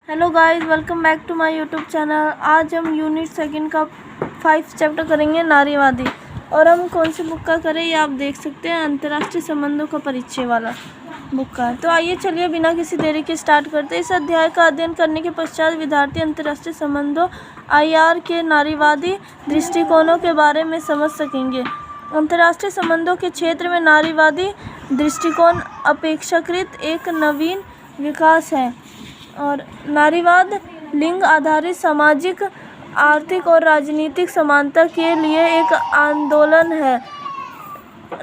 Hello guys, welcome back to my YouTube channel. आज हम unit second का 5 chapter करेंगे, नारीवादी। और हम कौन सी बुक का करें ये आप देख सकते हैं, अंतर्राष्ट्रीय संबंधों का परिचय वाला बुक का। तो आइए चलिए बिना किसी देरी के स्टार्ट करते हैं। इस अध्याय का अध्ययन करने के पश्चात विद्यार्थी अंतर्राष्ट्रीय संबंधों IR के नारीवादी दृष्टिकोणों के बारे में समझ सकेंगे। अंतर्राष्ट्रीय संबंधों के क्षेत्र में नारीवादी दृष्टिकोण अपेक्षाकृत एक नवीन विकास है और नारीवाद लिंग आधारित सामाजिक, आर्थिक और राजनीतिक समानता के लिए एक आंदोलन है।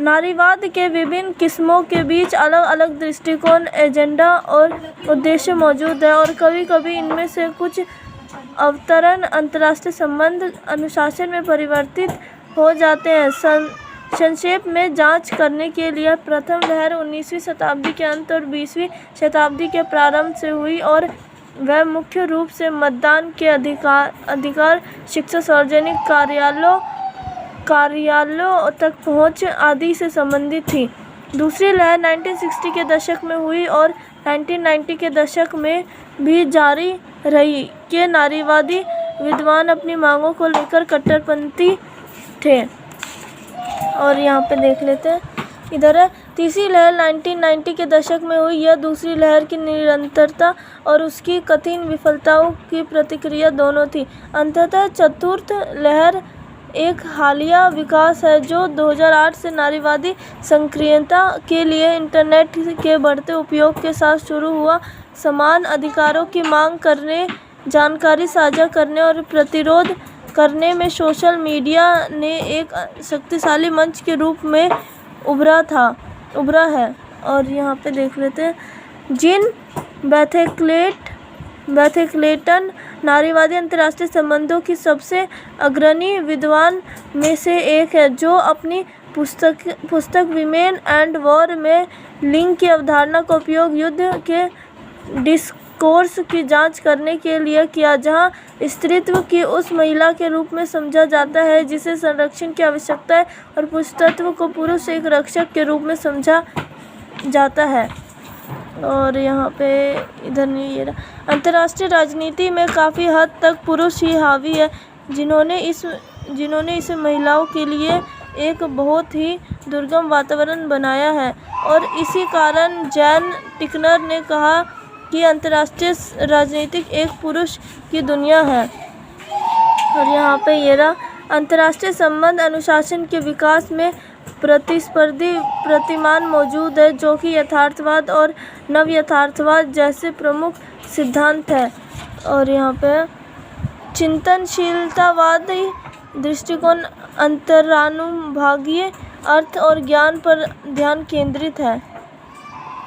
नारीवाद के विभिन्न किस्मों के बीच अलग अलग दृष्टिकोण, एजेंडा और उद्देश्य मौजूद है और कभी कभी इनमें से कुछ अवतरण अंतर्राष्ट्रीय संबंध अनुशासन में परिवर्तित हो जाते हैं। संक्षेप में जांच करने के लिए प्रथम लहर 19वीं शताब्दी के अंत और 20वीं शताब्दी के प्रारंभ से हुई और वह मुख्य रूप से मतदान के अधिकार, शिक्षा, सार्वजनिक कार्यालयों तक पहुंच आदि से संबंधित थी। दूसरी लहर 1960 के दशक में हुई और 1990 के दशक में भी जारी रही कि नारीवादी विद्वान अपनी मांगों को लेकर कट्टरपंथी थे। और यहाँ पे देख लेते हैं, इधर है तीसरी लहर 1990 के दशक में हुई। यह दूसरी लहर की निरंतरता और उसकी कठिन विफलताओं की प्रतिक्रिया दोनों थी। अंततः चतुर्थ लहर एक हालिया विकास है जो 2008 से नारीवादी सक्रियता के लिए इंटरनेट के बढ़ते उपयोग के साथ शुरू हुआ। समान अधिकारों की मांग करने, जानकारी साझा करने और प्रतिरोध करने में सोशल मीडिया ने एक शक्तिशाली मंच के रूप में उभरा है। और यहाँ पे देख लेते हैं, जीन बैथेक्लेटन नारीवादी अंतर्राष्ट्रीय संबंधों की सबसे अग्रणी विद्वान में से एक है, जो अपनी पुस्तक विमेन एंड वॉर में लिंग की अवधारणा का उपयोग युद्ध के डिस्कोर्स की जांच करने के लिए किया, जहां स्त्रीत्व की उस महिला के रूप में समझा जाता है जिसे संरक्षण की आवश्यकता है और पुरुषत्व को पुरुष एक रक्षक के रूप में समझा जाता है। और यहाँ पे इधर नहीं, ये अंतर्राष्ट्रीय राजनीति में काफ़ी हद तक पुरुष ही हावी है, जिन्होंने इसे महिलाओं के लिए एक बहुत ही दुर्गम वातावरण बनाया है। और इसी कारण जैन टिकनर ने कहा कि अंतर्राष्ट्रीय राजनीति एक पुरुष की दुनिया है। और यहाँ पे ये रहा, अंतर्राष्ट्रीय संबंध अनुशासन के विकास में प्रतिस्पर्धी प्रतिमान मौजूद है, जो कि यथार्थवाद और नव यथार्थवाद जैसे प्रमुख सिद्धांत है। और यहाँ पे चिंतनशीलतावादी दृष्टिकोण अंतरानुभागीय अर्थ और ज्ञान पर ध्यान केंद्रित है।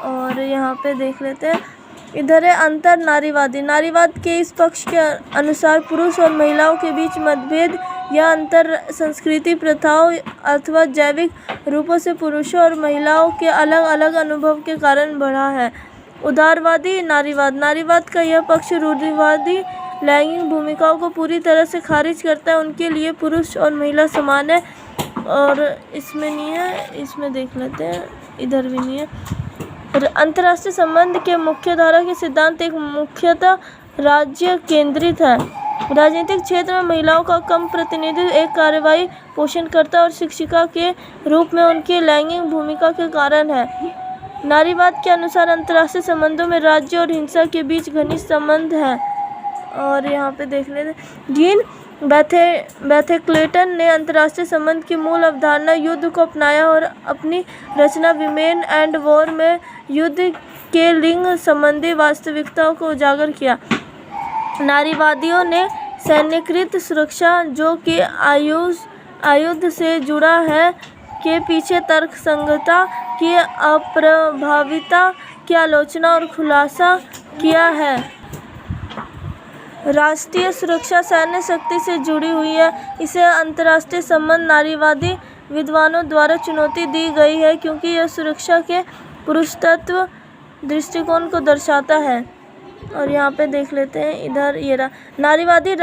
और यहाँ पे देख लेते हैं, इधर है अंतर नारीवाद के इस पक्ष के अनुसार पुरुष और महिलाओं के बीच मतभेद या अंतर संस्कृति प्रथाओं अथवा जैविक रूपों से पुरुषों और महिलाओं के अलग अलग अनुभव के कारण बढ़ा है। उदारवादी नारीवाद का यह पक्ष रूढ़िवादी लैंगिक भूमिकाओं को पूरी तरह से खारिज करता है। उनके लिए पुरुष और महिला समान है। और इसमें नहीं है, इसमें देख लेते हैं, इधर भी नहीं है। अंतर्राष्ट्रीय संबंध के मुख्यधारा के सिद्धांत एक मुख्यतः राज्य केंद्रित है। राजनीतिक क्षेत्र में महिलाओं का कम प्रतिनिधित्व एक कार्रवाई पोषणकर्ता और शिक्षिका के रूप में उनकी लैंगिक भूमिका के कारण है। नारीवाद के अनुसार अंतर्राष्ट्रीय संबंधों में राज्य और हिंसा के बीच घनिष्ठ संबंध है। और यहाँ पे देख लेते हैं, जीन बैथेक्लेटन ने अंतर्राष्ट्रीय संबंध की मूल अवधारणा युद्ध को अपनाया और अपनी रचना विमेन एंड वॉर में युद्ध के लिंग संबंधी वास्तविकताओं को उजागर किया। नारीवादियों ने सैन्यकृत सुरक्षा, जो कि आयुध से जुड़ा है, के पीछे तर्कसंगतता की अप्रभाविता की आलोचना और खुलासा किया है। राष्ट्रीय सुरक्षा सैन्य शक्ति से जुड़ी हुई है। इसे अंतर्राष्ट्रीय संबंध नारीवादी विद्वानों द्वारा चुनौती दी गई है क्योंकि यह सुरक्षा के पुरुषत्व दृष्टिकोण को दर्शाता है। और यहाँ पे देख लेते हैं, इधर ये रहा, नारीवादी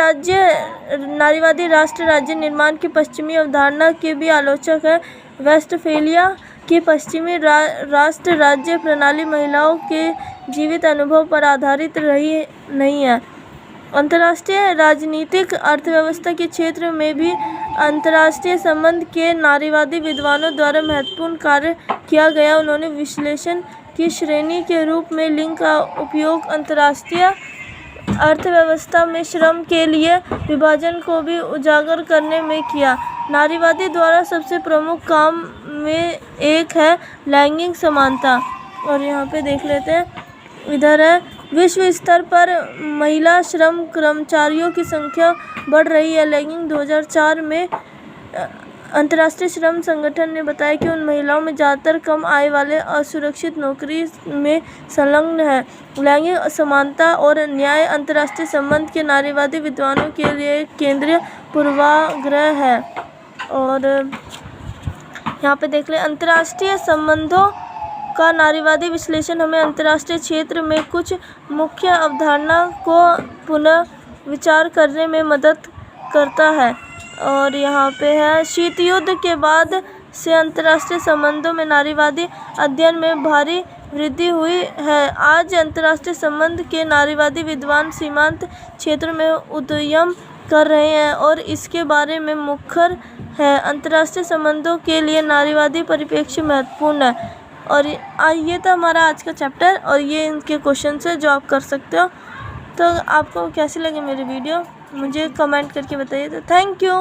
राष्ट्र राज्य निर्माण की पश्चिमी अवधारणा के भी आलोचक है। वेस्टफेलिया कि पश्चिमी राष्ट्र राज्य प्रणाली महिलाओं के जीवित अनुभव पर आधारित रही नहीं है। अंतर्राष्ट्रीय राजनीतिक अर्थव्यवस्था के क्षेत्र में भी अंतर्राष्ट्रीय संबंध के नारीवादी विद्वानों द्वारा महत्वपूर्ण कार्य किया गया। उन्होंने विश्लेषण की श्रेणी के रूप में लिंग का उपयोग अंतर्राष्ट्रीय अर्थव्यवस्था में श्रम के लिए विभाजन को भी उजागर करने में किया। नारीवादी द्वारा सबसे प्रमुख काम में एक है लैंगिक समानता। और यहाँ पे देख लेते हैं, इधर है, विश्व स्तर पर महिला श्रम कर्मचारियों की संख्या बढ़ रही है। लैंगिक 2004 में अंतर्राष्ट्रीय श्रम संगठन ने बताया कि उन महिलाओं में ज़्यादातर कम आय वाले असुरक्षित नौकरी में संलग्न है। लैंगिक असमानता और न्याय अंतर्राष्ट्रीय संबंध के नारीवादी विद्वानों के लिए एक केंद्रीय पूर्वाग्रह है। और यहाँ पे देख ले, अंतर्राष्ट्रीय संबंधों का नारीवादी विश्लेषण हमें अंतर्राष्ट्रीय क्षेत्र में कुछ मुख्य अवधारणा को पुनः विचार करने में मदद करता है। और यहाँ पे है, शीत युद्ध के बाद से अंतर्राष्ट्रीय संबंधों में नारीवादी अध्ययन में भारी वृद्धि हुई है। आज अंतर्राष्ट्रीय संबंध के नारीवादी विद्वान सीमांत क्षेत्र में उद्यम कर रहे हैं और इसके बारे में मुखर है। अंतर्राष्ट्रीय संबंधों के लिए नारीवादी परिप्रेक्ष्य महत्वपूर्ण है। और ये था हमारा आज का चैप्टर, और ये इनके क्वेश्चन है जो आप कर सकते हो। तो आपको कैसी लगी मेरी वीडियो मुझे कमेंट करके बताइए। तो थैंक यू।